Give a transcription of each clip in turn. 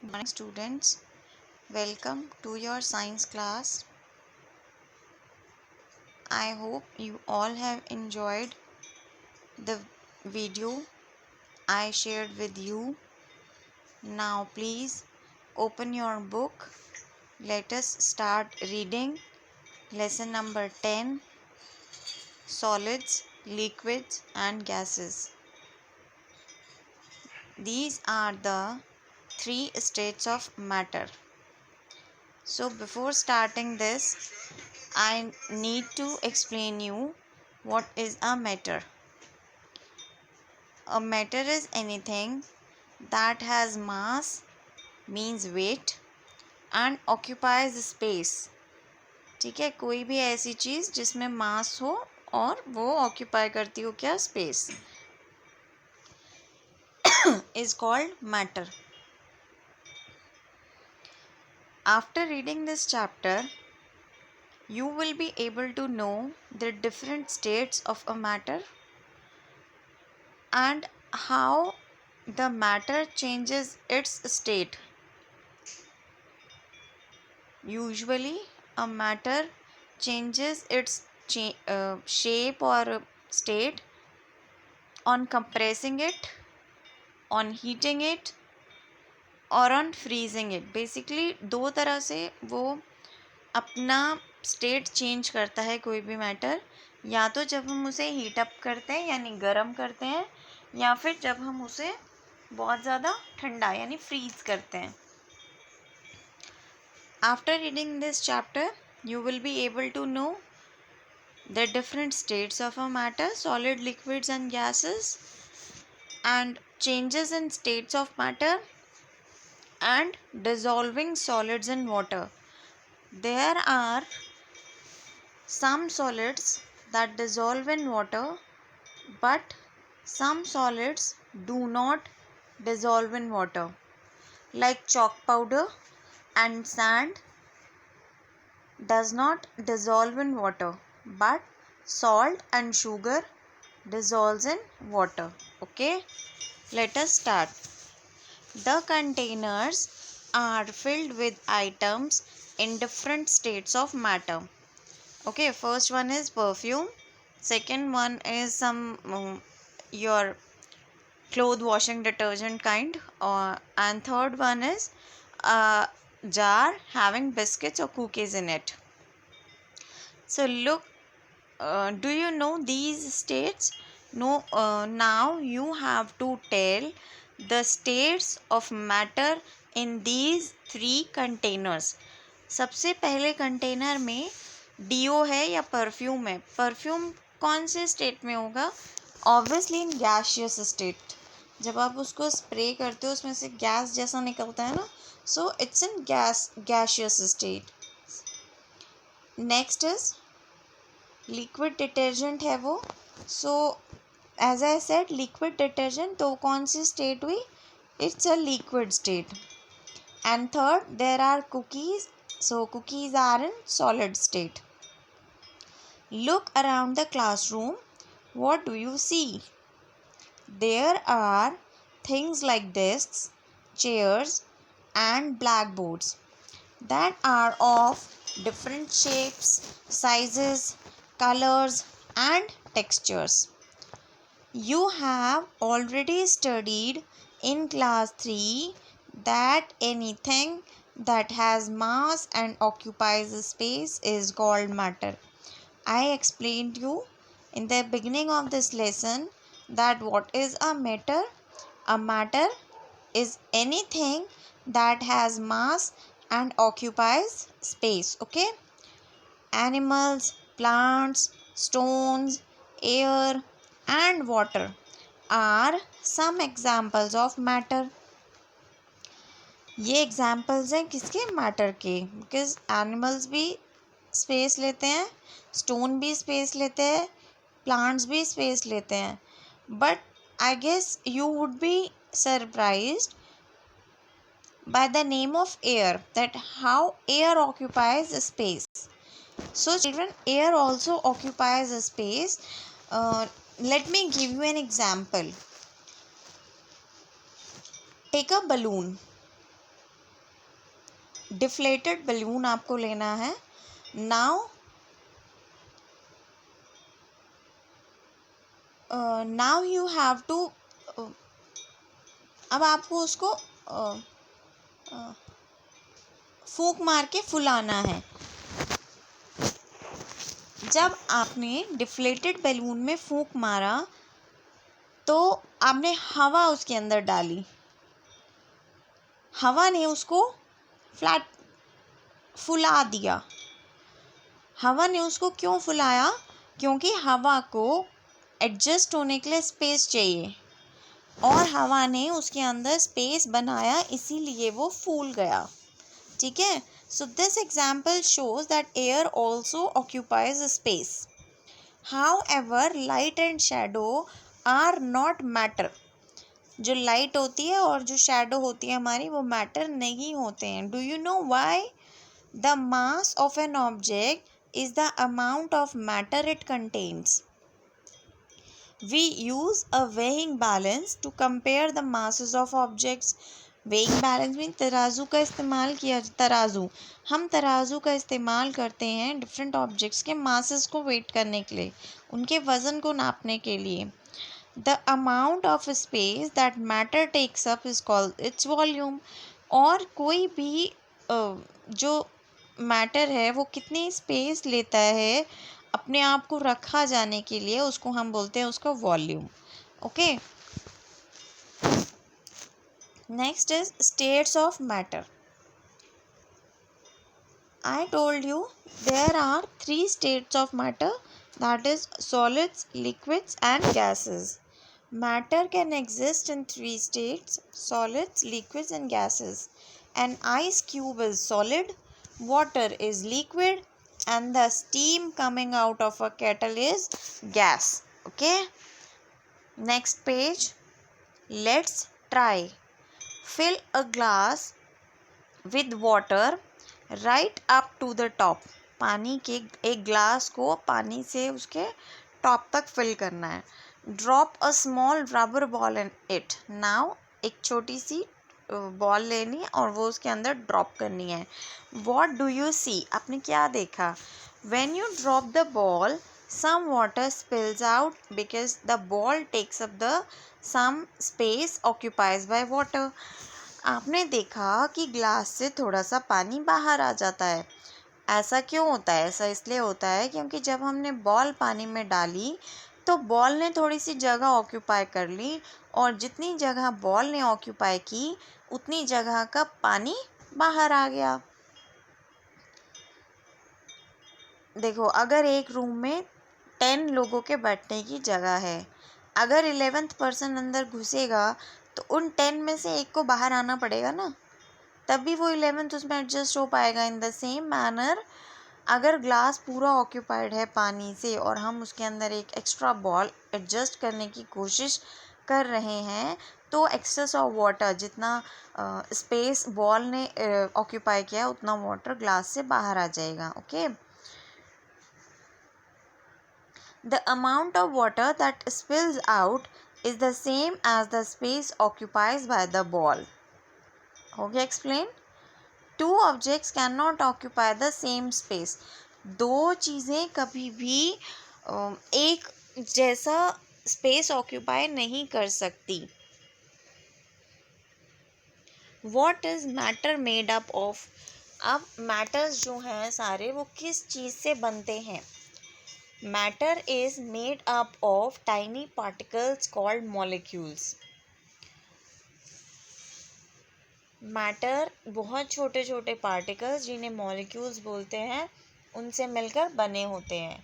Morning students, welcome to your science class. I hope you all have enjoyed the video I shared with you. Now please open your book. Let us start reading lesson number 10, solids, liquids and gases. These are the three states of matter. So before starting this, I need to explain you what is a matter. A matter is anything that has mass, means weight, and occupies space. ठीक है, कोई भी ऐसी चीज़ जिसमें मास हो और वो occupy करती हो क्या space is called matter. After reading this chapter, you will be able to know the different states of a matter and how the matter changes its state. Usually, a matter changes its shape or state on compressing it, on heating it और on freezing it. Basically, दो तरह से वो अपना state change करता है कोई भी मैटर, या तो जब हम उसे हीट अप करते हैं यानी गर्म करते हैं, या फिर जब हम उसे बहुत ज़्यादा ठंडा यानी फ्रीज करते हैं. After reading this chapter, you will be able to know the different states of a matter, solid, liquids and gases, and changes in states of matter and dissolving solids in water. There are some solids that dissolve in water, but some solids do not dissolve in water, like chalk powder and sand does not dissolve in water, but salt and sugar dissolves in water. Okay, let us start. The containers are filled with items in different states of matter. Okay, first one is perfume, second one is some your cloth washing detergent kind, and third one is a jar having biscuits or cookies in it. So look, do you know these states? No. Now you have to tell the states of matter in these three containers. सबसे पहले container में do है या perfume है. Perfume कौन से state में होगा? ऑब्वियसली इन गैशियस स्टेट. जब आप उसको स्प्रे करते हो उसमें से गैस जैसा निकलता है ना, so it's in gaseous state. Next is liquid detergent है वो. So as I said liquid detergent, तो कौन सी स्टेट हुई? It's a liquid state. And third there are cookies. So cookies are in solid state. Look around the classroom. What do you see? There are things like desks, chairs, and blackboards that are of different shapes, sizes, colors, and textures. You have already studied in class 3 that anything that has mass and occupies space is called matter. I explained you in the beginning of this lesson that what is a matter? A matter is anything that has mass and occupies space. Okay? Animals, plants, stones, air and water are some examples of matter. ये examples हैं किसके? Matter के. Because animals भी space लेते हैं, stone भी space लेते हैं, प्लांट्स भी स्पेस लेते हैं. But I guess you would be surprised by the name of air, that how air occupies a space. So children, air also occupies a space. Let me give you an example. Take a balloon. Deflated balloon आपको लेना है। Now now you have to, अब आपको उसको फूंक मार के फुलाना है। जब आपने डिफ्लेटेड बैलून में फूंक मारा तो आपने हवा उसके अंदर डाली, हवा ने उसको फ्लैट फुला दिया। हवा ने उसको क्यों फुलाया? क्योंकि हवा को एडजस्ट होने के लिए स्पेस चाहिए और हवा ने उसके अंदर स्पेस बनाया, इसीलिए वो फूल गया। ठीक है। So this example shows that air also occupies space. However light and shadow are not matter. जो लाइट होती है और जो शैडो होती है हमारी, वो मैटर नहीं होते हैं। Do you know why? The mass of an object is the amount of matter it contains. We use a weighing balance to compare the masses of objects. weighing balance में तराजू का इस्तेमाल किया, हम तराजू का इस्तेमाल करते हैं डिफरेंट ऑब्जेक्ट्स के मासेस को वेट करने के लिए, उनके वज़न को नापने के लिए। The amount of space that matter takes up is called its volume. और कोई भी जो मैटर है वो कितनी स्पेस लेता है अपने आप को रखा जाने के लिए, उसको हम बोलते हैं उसका volume. Okay. Next is states of matter. I told you there are 3 states of matter, that is solids, liquids and gases. Matter can exist in 3 states: solids, liquids and gases. An ice cube is solid, water is liquid and the steam coming out of a kettle is gas. Okay. Next page. Let's try. Fill a glass with water right up to the top. पानी के एक glass को पानी से उसके top तक fill करना है। Drop a small rubber ball in it. Now एक छोटी सी बॉल लेनी है और वो उसके अंदर ड्रॉप करनी है। What do you see? आपने क्या देखा? When you drop the ball some water spills out because the ball takes up the some space occupied by water. आपने देखा कि ग्लास से थोड़ा सा पानी बाहर आ जाता है। ऐसा क्यों होता है? ऐसा इसलिए होता है क्योंकि जब हमने बॉल पानी में डाली तो बॉल ने थोड़ी सी जगह ऑक्यूपाई कर ली और जितनी जगह बॉल ने ऑक्यूपाई की उतनी जगह का पानी बाहर आ गया। देखो, अगर एक रूम में 10 लोगों के बैठने की जगह है, अगर 11th पर्सन अंदर घुसेगा तो उन 10 में से एक को बाहर आना पड़ेगा ना, तभी वो 11th उसमें एडजस्ट हो पाएगा। इन द सेम मैनर, अगर ग्लास पूरा ऑक्यूपाइड है पानी से और हम उसके अंदर एक एक्स्ट्रा बॉल एडजस्ट करने की कोशिश कर रहे हैं तो एक्सेस ऑफ वाटर, जितना स्पेस बॉल ने ऑक्यूपाई किया उतना वाटर ग्लास से बाहर आ जाएगा। Okay. The amount of water that spills out is the same as the space occupied by the ball. हो गया explain? Two objects cannot occupy the same space. दो चीज़ें कभी भी एक जैसा स्पेस ऑक्यूपाई नहीं कर सकती। What is matter made up of? अब मैटर्स जो हैं सारे वो किस चीज़ से बनते हैं? Matter is made up of tiny particles called molecules. Matter बहुत छोटे छोटे पार्टिकल्स जिन्हें मॉलिक्यूल्स बोलते हैं उनसे मिलकर बने होते हैं।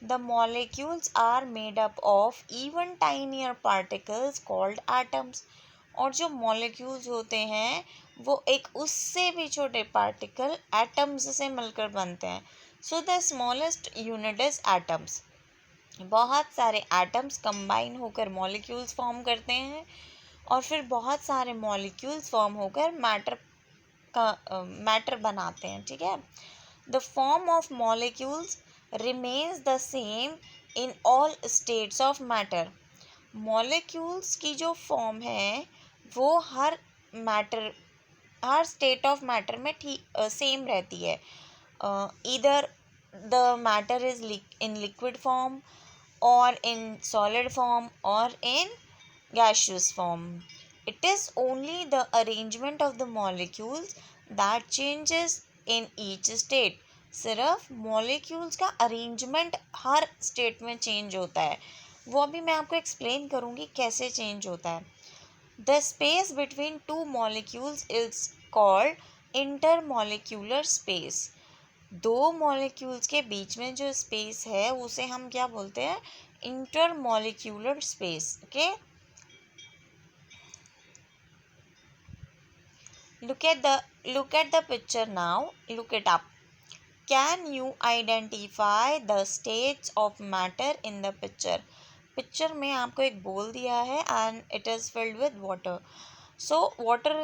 The molecules are made up of even tinier particles called atoms. और जो मॉलिक्यूल्स होते हैं वो एक उससे भी छोटे पार्टिकल एटम्स से मिलकर बनते हैं। So the smallest unit is atoms. बहुत सारे एटम्स कंबाइन होकर मॉलिक्यूल्स फॉर्म करते हैं और फिर बहुत सारे मॉलिक्यूल्स फॉर्म होकर मैटर बनाते हैं। ठीक है। The form of molecules remains the same in all states of matter. Molecules की जो फॉर्म है वो हर मैटर हर स्टेट ऑफ मैटर में ठीक सेम रहती है. Either the matter is in liquid form or in solid form or in gaseous form. It is only the arrangement of the molecules that changes in each state. सिर्फ molecules का arrangement हर state में change होता है. वो अभी मैं आपको explain करूँगी कैसे change होता है. The space between two molecules is called intermolecular space. दो मॉलिक्यूल्स के बीच में जो स्पेस है उसे हम क्या बोलते हैं? Intermolecular space. Okay, look at the picture now. Look it up. Can you identify the states of matter in the picture? Picture में आपको एक बोल दिया है and it is filled with water. So water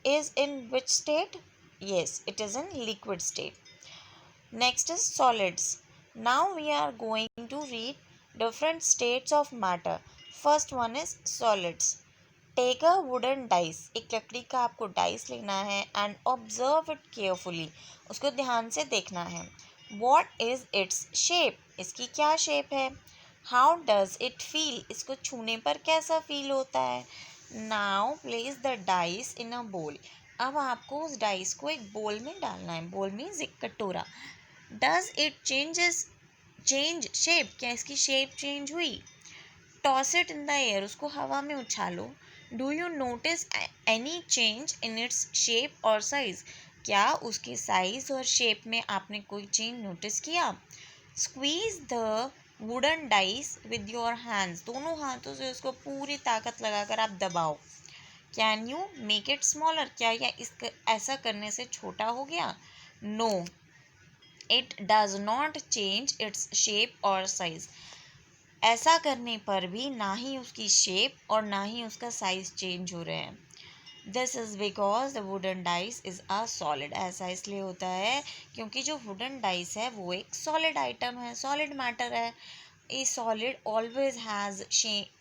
is in which state? Yes, it is in liquid state. Next is solids. Now we are going to read different states of matter. First one is solids. Take a wooden dice. एक लकड़ी का आपको dice लेना है and observe it carefully. उसको ध्यान से देखना है. What is its shape? इसकी क्या शेप है? How does it feel? इसको छूने पर कैसा फील होता है? Now place the dice in a bowl. अब आपको उस डाइस को एक बोल में डालना है. बोल मीन्स एक कटोरा. Does it change shape? क्या इसकी शेप चेंज हुई? Toss it in the air. उसको हवा में उछालो. Do you notice any change in its shape or size? क्या उसके साइज और शेप में आपने कोई चेंज नोटिस किया? Squeeze the wooden dice with your hands. दोनों हाथों से उसको पूरी ताकत लगाकर आप दबाओ. Can you make it smaller? क्या यह ऐसा करने से छोटा हो गया? No. It does not change its shape or size. ऐसा करने पर भी ना ही उसकी शेप और ना ही उसका साइज चेंज हो रहे हैं. This is because the wooden dice is a solid. ऐसा इसलिए होता है क्योंकि जो wooden dice है वो एक solid item है, solid matter है. A solid always has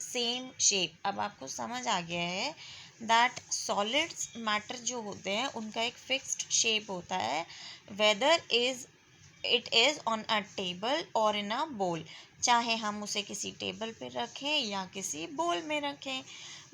same shape. अब आपको समझ आ गया है that solids matter जो होते हैं उनका एक fixed shape होता है, whether it is on a table or in a bowl. चाहे हम उसे किसी टेबल पे रखें या किसी बोल में रखें.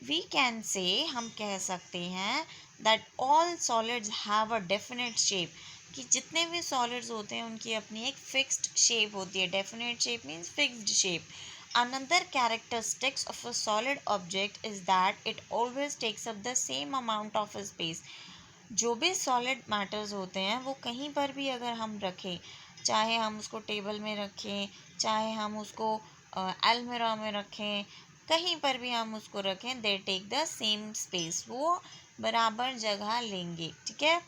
We can say, हम कह सकते हैं that all solids have a definite shape. कि जितने भी solids होते हैं उनकी अपनी एक fixed shape होती है. Definite shape means fixed shape. Another characteristics of a solid object is that it always takes up the same amount of space. जो भी सॉलिड मैटर्स होते हैं वो कहीं पर भी अगर हम रखें, चाहे हम उसको टेबल में रखें, चाहे हम उसको अलमीरा में रखें, कहीं पर भी हम उसको रखें, they take the same space. वो बराबर जगह लेंगे. ठीक है.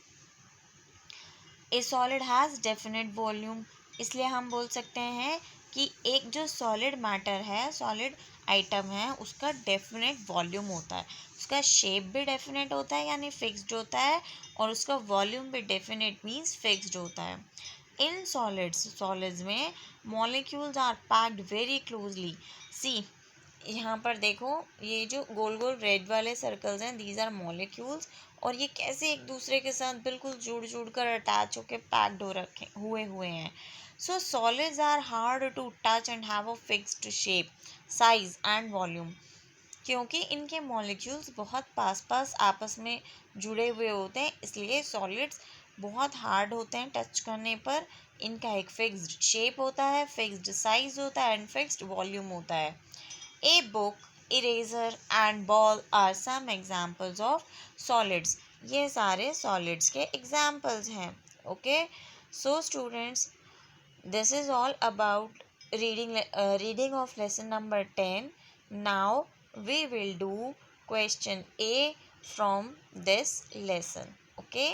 A solid has definite volume. इसलिए हम बोल सकते हैं कि एक जो सॉलिड मैटर है, सॉलिड आइटम है, उसका डेफिनेट वॉल्यूम होता है. उसका शेप भी डेफिनेट होता है यानी फिक्स्ड होता है, और उसका वॉल्यूम भी डेफिनेट मीन्स फिक्स्ड होता है. इन सॉलिड्स में molecules are packed very closely. See, यहाँ पर देखो, ये जो गोल गोल रेड वाले सर्कल्स हैं, दीज आर मॉलिक्यूल्स, और ये कैसे एक दूसरे के साथ बिल्कुल जुड़ कर अटैच होकर पैक्ड हुए हैं. So solids are hard to touch and have a fixed shape, size and volume. क्योंकि इनके मॉलिक्यूल्स बहुत पास आपस में जुड़े हुए होते हैं, इसलिए सॉलिड्स बहुत हार्ड होते हैं टच करने पर. इनका एक फिक्स्ड शेप होता है, फिक्स्ड साइज होता है एंड फिक्स्ड वॉल्यूम होता है. A book, eraser and ball are some examples of solids. ये सारे solids के examples हैं. Okay, so students, this is all about reading of lesson number 10. Now we will do question A from this lesson. Okay.